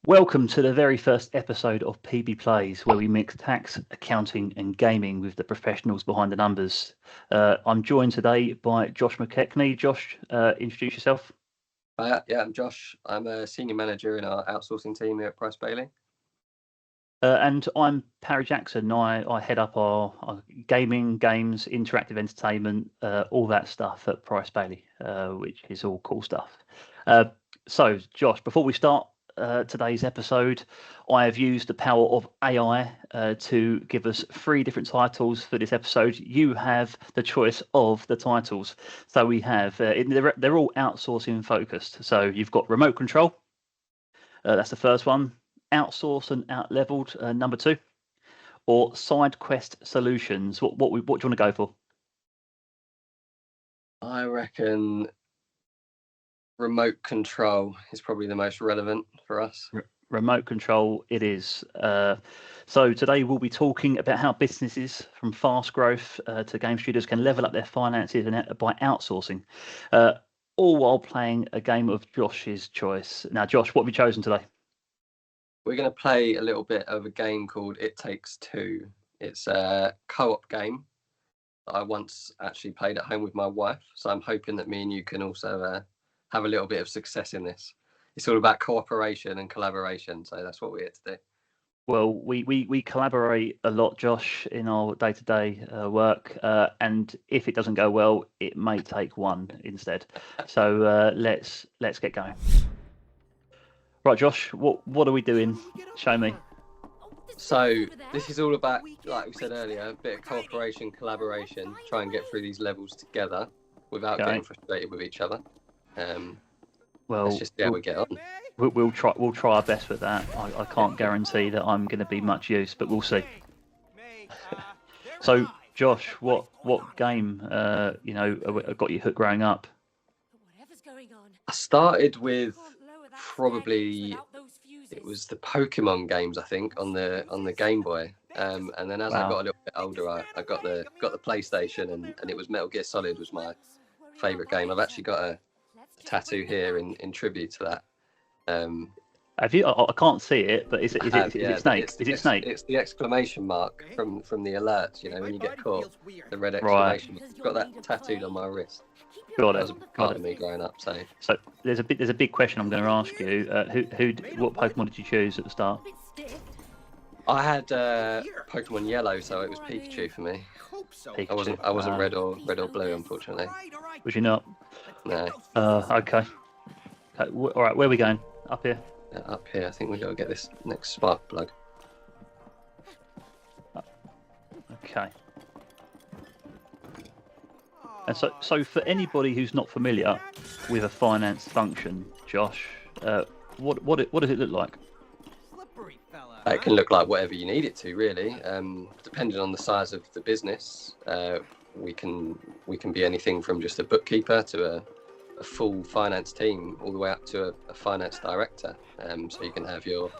Welcome to the very first episode of PB Plays, where we mix tax, accounting, and gaming with the professionals behind the numbers. I'm joined today by Josh Mckeckney. Josh, introduce yourself. Yeah, I'm Josh. I'm a senior manager in our outsourcing team here at Price Bailey. And I'm Parry Jackson. I head up our gaming, games, interactive entertainment, all that stuff at Price Bailey, which is all cool stuff. So, Josh, before we start today's episode, I have used the power of AI to give us 3 different titles for this episode. You have the choice of the titles. So we have, they're all outsourcing focused. So you've got remote control. That's the first one. Outsource and out-leveled, number 2, or side quest solutions. What do you want to go for? I reckon remote control is probably the most relevant for us. Remote control it is. So today we'll be talking about how businesses from fast growth to game studios can level up their finances by outsourcing, all while playing a game of Josh's choice. Now, Josh, what have you chosen today? We're going to play a little bit of a game called It Takes Two. It's a co-op game that I once actually played at home with my wife. So I'm hoping that me and you can also have a little bit of success in this. It's all about cooperation and collaboration. So that's what we're here to do. Well, we collaborate a lot, Josh, in our day-to-day work. And if it doesn't go well, it may take one instead. So let's get going. Right, Josh, what are we doing? Show me. So this is all about, like we said earlier, a bit of cooperation, collaboration, try and get through these levels together without getting frustrated with each other. Well, let's just see how we get on. We'll try our best with that. I can't guarantee that I'm going to be much use, but we'll see. So, Josh, what game got you hooked growing up? I started with probably it was the Pokemon games, I think, on the Game Boy. And then as I got a little bit older, I got the PlayStation, and it was Metal Gear Solid was my favourite game. I've actually got a tattoo here in tribute to that. Have you? I can't see it, but is it Snake? Is it Snake? It's the exclamation mark from the alerts. You know, when you get caught, the red exclamation. Right. I've got that tattooed on my wrist. Got it. That was part of me growing up. So there's a big question I'm going to ask you. What Pokemon did you choose at the start? I had Pokemon Yellow, so it was Pikachu for me. Pikachu. I wasn't red or blue, unfortunately. Was you not? No. Okay. All right, where are we going? Up here? Yeah, up here. I think we got to get this next spark plug. Okay. And so for anybody who's not familiar with a finance function, Josh, what does it look like? It can look like whatever you need it to, really. Depending on the size of the business, we can be anything from just a bookkeeper to a full finance team, all the way up to a finance director. So you can have your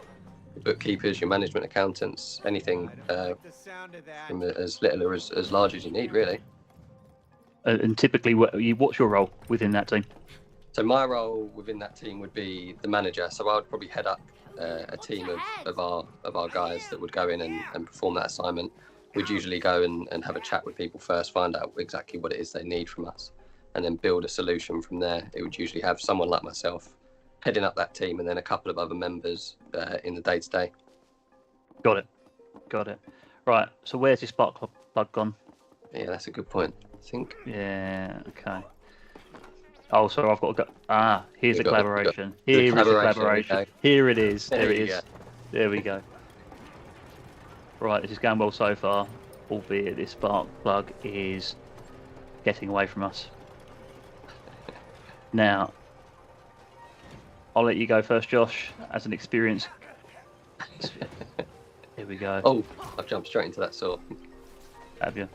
bookkeepers, your management accountants, anything from as little or as large as you need, really. And typically, what's your role within that team? So my role within that team would be the manager. So I would probably head up a team of our guys that would go in and perform that assignment. We'd usually go and have a chat with people first, find out exactly what it is they need from us, and then build a solution from there. It would usually have someone like myself heading up that team, and then a couple of other members in the day-to-day. Got it. Right, so where's this spark plug gone? Yeah, that's a good point, I think. Yeah, okay. Oh, sorry, I've got to go. Here's the collaboration. Here is the collaboration. Here it is. There it is. There we go. Right, this is going well so far, albeit this spark plug is getting away from us. Now, I'll let you go first, Josh, as an experience. Here we go. Oh, I've jumped straight into that saw. Have you?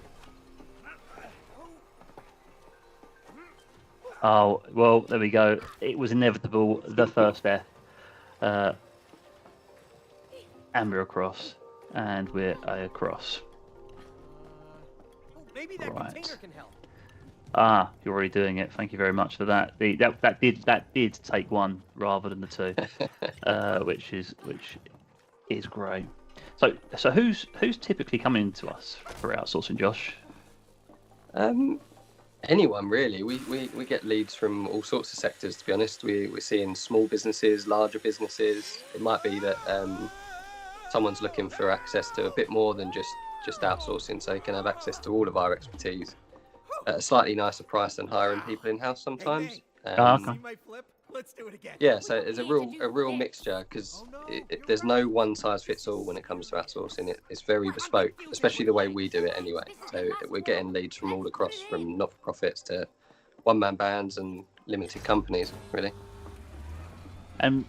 Oh, well, there we go. It was inevitable, the first death. And we're across. And we're across. Maybe that container can help. Ah, you're already doing it. Thank you very much for that. That did take one rather than the two, which is great. So who's typically coming to us for outsourcing, Josh? Anyone really. We get leads from all sorts of sectors. To be honest, we're seeing small businesses, larger businesses. It might be that someone's looking for access to a bit more than just outsourcing, so they can have access to all of our expertise at a slightly nicer price than hiring people in-house sometimes. Okay. Let's do it again. Yeah, so it's a real mixture, because there's no one size fits all when it comes to outsourcing. It's very bespoke, especially the way we do it anyway. So we're getting leads from all across, from not-for-profits to one-man bands and limited companies, really. And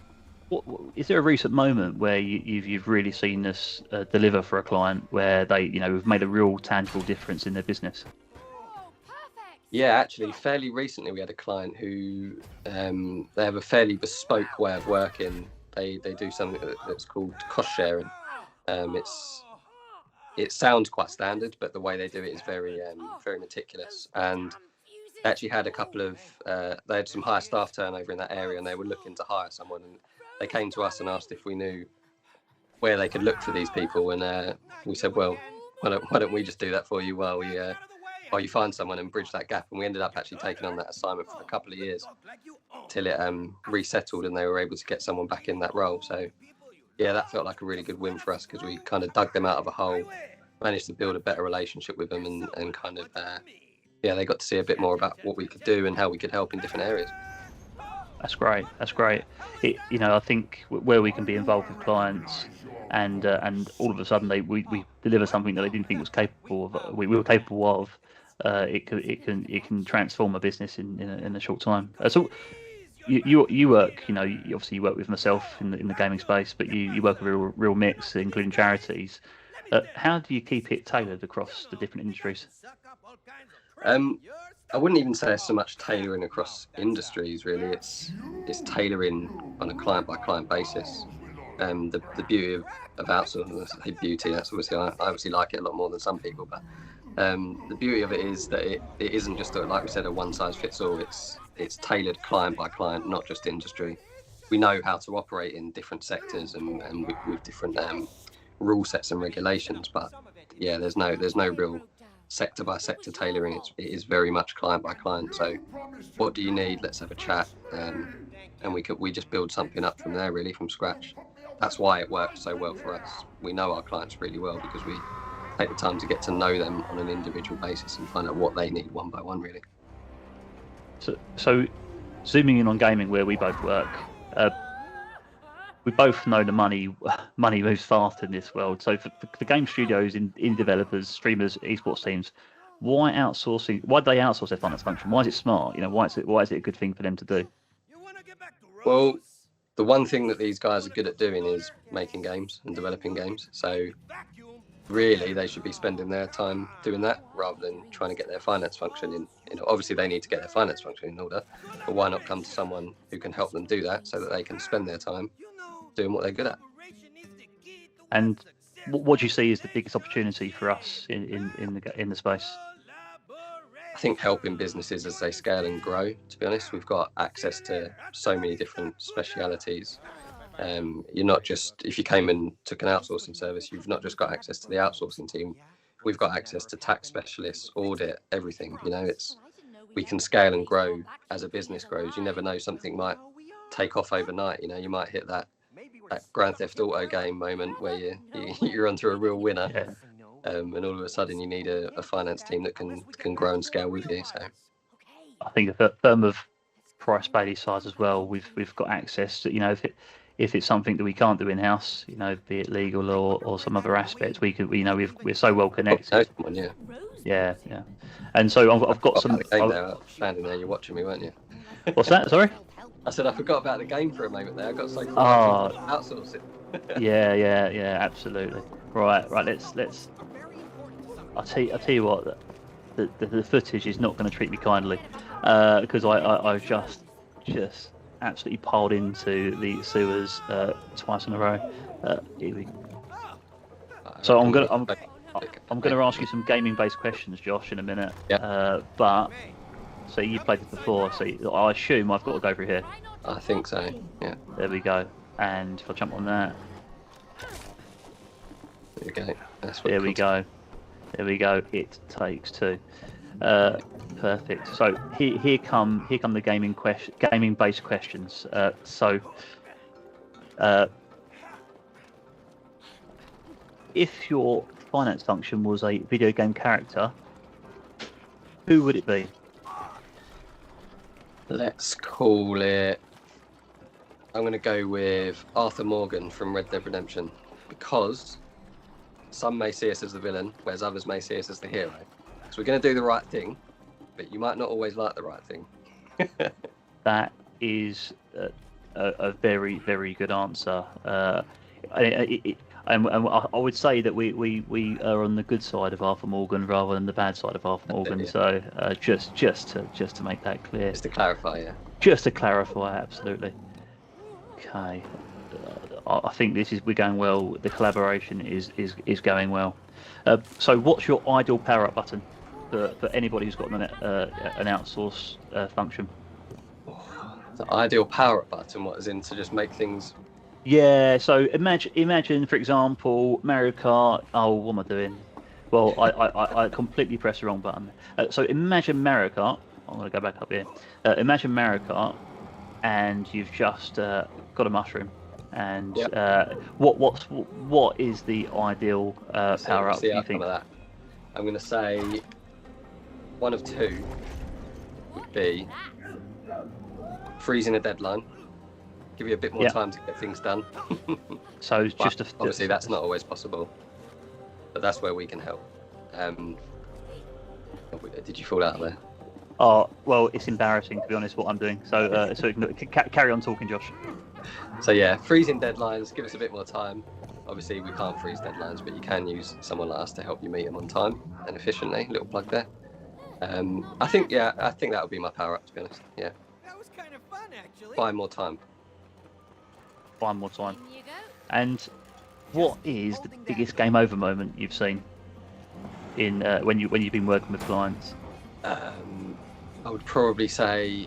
is there a recent moment where you've really seen us deliver for a client where they we've made a real tangible difference in their business? Yeah, actually, fairly recently we had a client who they have a fairly bespoke way of working. They do something that's called cost sharing. It sounds quite standard, but the way they do it is very meticulous. And they actually had a couple of they had some higher staff turnover in that area, and they were looking to hire someone. And they came to us and asked if we knew where they could look for these people. And we said, well, why don't we just do that for you while you find someone and bridge that gap. And we ended up actually taking on that assignment for a couple of years till it resettled and they were able to get someone back in that role. So yeah, that felt like a really good win for us, because we kind of dug them out of a hole, managed to build a better relationship with them, and kind of they got to see a bit more about what we could do and how we could help in different areas. That's great. I think where we can be involved with clients, and all of a sudden we deliver something that they didn't think was capable of. We were capable of. It can transform a business in a short time. So you work. Obviously you work with myself in the gaming space, but you work with a real mix, including charities. How do you keep it tailored across the different industries? I wouldn't even say it's so much tailoring across industries, really. It's tailoring on a client by client basis. The beauty of outsourcing, I say beauty, that's obviously, I obviously like it a lot more than some people, but the beauty of it is that it isn't just like we said, a one size fits all. It's tailored client by client, not just industry. We know how to operate in different sectors and with different rule sets and regulations, but yeah, there's no real sector by sector tailoring. It is very much client by client. So what do you need? Let's have a chat, and we just build something up from there, really, from scratch. That's why it works so well for us. We know our clients really well because we take the time to get to know them on an individual basis and find out what they need one by one, really. So zooming in on gaming, where we both work, we both know the money moves fast in this world. So for game studios, in developers, streamers, esports teams, why do they outsource their finance function? Why is it smart? Why is it a good thing for them to do? Well, the one thing that these guys are good at doing is making games and developing games. So really, they should be spending their time doing that rather than trying to get their finance function in. Obviously they need to get their finance function in order, but why not come to someone who can help them do that so that they can spend their time doing what they're good at? And what do you see is the biggest opportunity for us in the space? I think helping businesses as they scale and grow. To be honest, we've got access to so many different specialities. You're not just, if you came and took an outsourcing service, you've not just got access to the outsourcing team. We've got access to tax specialists, audit, everything. We can scale and grow as a business grows. You never know, something might take off overnight. You might hit that Grand Theft Auto game moment where you're onto a real winner. Yeah. And all of a sudden you need a finance team that can grow and scale with you. So I think a firm of Price Bailey size as well, we've got access to, if it's something that we can't do in house, be it legal or some other aspects, we're so well connected. Yeah. And so I've got some. Standing there, you're watching me, weren't you? What's that? Sorry. I said I forgot about the game for a moment there. I got so far outsourcing. Yeah, absolutely. Right. Let's. I'll tell you what. The footage is not going to treat me kindly, because I just absolutely piled into the sewers twice in a row. So I'm gonna ask you some gaming-based questions, Josh, in a minute. Yeah. But So you played this before, so I assume I've got to go through here. I think so. Yeah. There we go. And if I jump on that, There we go. That's what there we go. There we go. It takes 2. Perfect. So here come the gaming based questions. If your finance function was a video game character, who would it be? Let's call it. I'm going to go with Arthur Morgan from Red Dead Redemption, because some may see us as the villain, whereas others may see us as the hero. So we're going to do the right thing, but you might not always like the right thing. That is a very, very good answer. I would say that we are on the good side of Arthur Morgan rather than the bad side of Arthur Morgan. Yeah. So just to make that clear. Just to clarify, yeah. Just to clarify, absolutely. Okay. I think we're going well. The collaboration is going well. So what's your ideal power-up button for anybody who's got an outsource function? The ideal power-up button, what, as in to just make things... Yeah, so imagine, for example, Mario Kart. Oh, what am I doing? Well, I completely pressed the wrong button. So imagine Mario Kart. I'm going to go back up here. Imagine Mario Kart, and you've just got a mushroom. And Yep. what is the ideal power up? See Do you think? of that. I'm going to say one of 2 would be freezing a deadline. Give you a bit more time to get things done. So but obviously that's not always possible, but that's where we can help. Did you fall out of there? Oh, well, it's embarrassing to be honest what I'm doing. So carry on talking, Josh. So yeah, freezing deadlines, give us a bit more time. Obviously we can't freeze deadlines, but you can use someone like us to help you meet them on time and efficiently. Little plug there. I think that would be my power up, to be honest. Yeah. That was kind of fun, actually. Buy more time. One more time. And what is the biggest game over moment you've seen in when you've been working with clients? I would probably say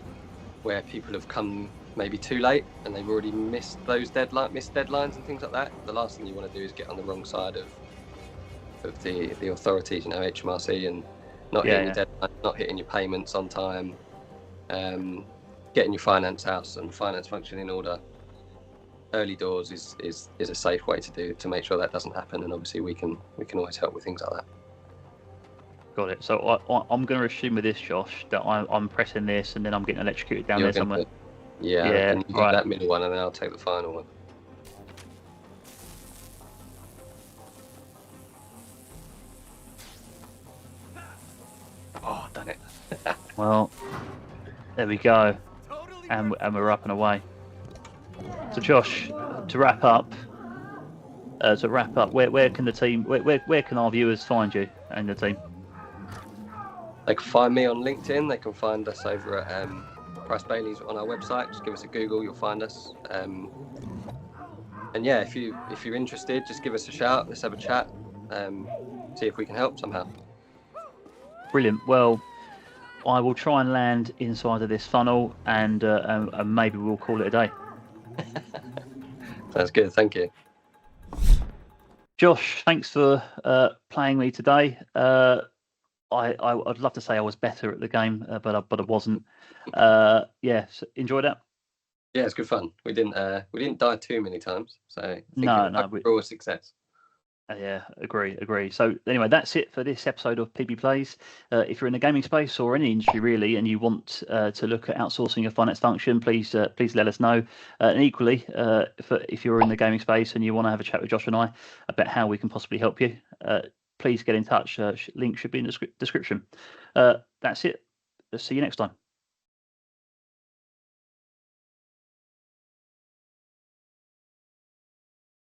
where people have come maybe too late and they've already missed deadlines and things like that. The last thing you want to do is get on the wrong side of the authorities, HMRC, and not hitting your deadline, not hitting your payments on time, getting your finance house and finance function in order. Early doors is a safe way to make sure that doesn't happen, and obviously we can always help with things like that. Got it. So I'm going to assume with this, Josh, that I'm pressing this and then I'm getting electrocuted down there somewhere. Yeah, and you right. do that middle one, and then I'll take the final one. Oh, done it. Well, there we go, and we're up and away. So Josh, to wrap up, where can the team, where can our viewers find you and the team? They can find me on LinkedIn. They can find us over at Price Bailey's on our website. Just give us a Google, you'll find us. And yeah, if you're interested, just give us a shout. Let's have a chat. See if we can help somehow. Brilliant. Well, I will try and land inside of this funnel, and maybe we'll call it a day. Sounds good. Thank you. Josh, thanks for playing me today. I'd love to say I was better at the game, but I wasn't. So enjoyed it. Yeah, it's good fun. We didn't die too many times, so I think we're all a success. Yeah, agree. So anyway, that's it for this episode of PB Plays. If you're in the gaming space or any industry really, and you want to look at outsourcing your finance function, please let us know. And equally, if you're in the gaming space and you want to have a chat with Josh and I about how we can possibly help you, please get in touch. Link should be in the description. That's it. See you next time.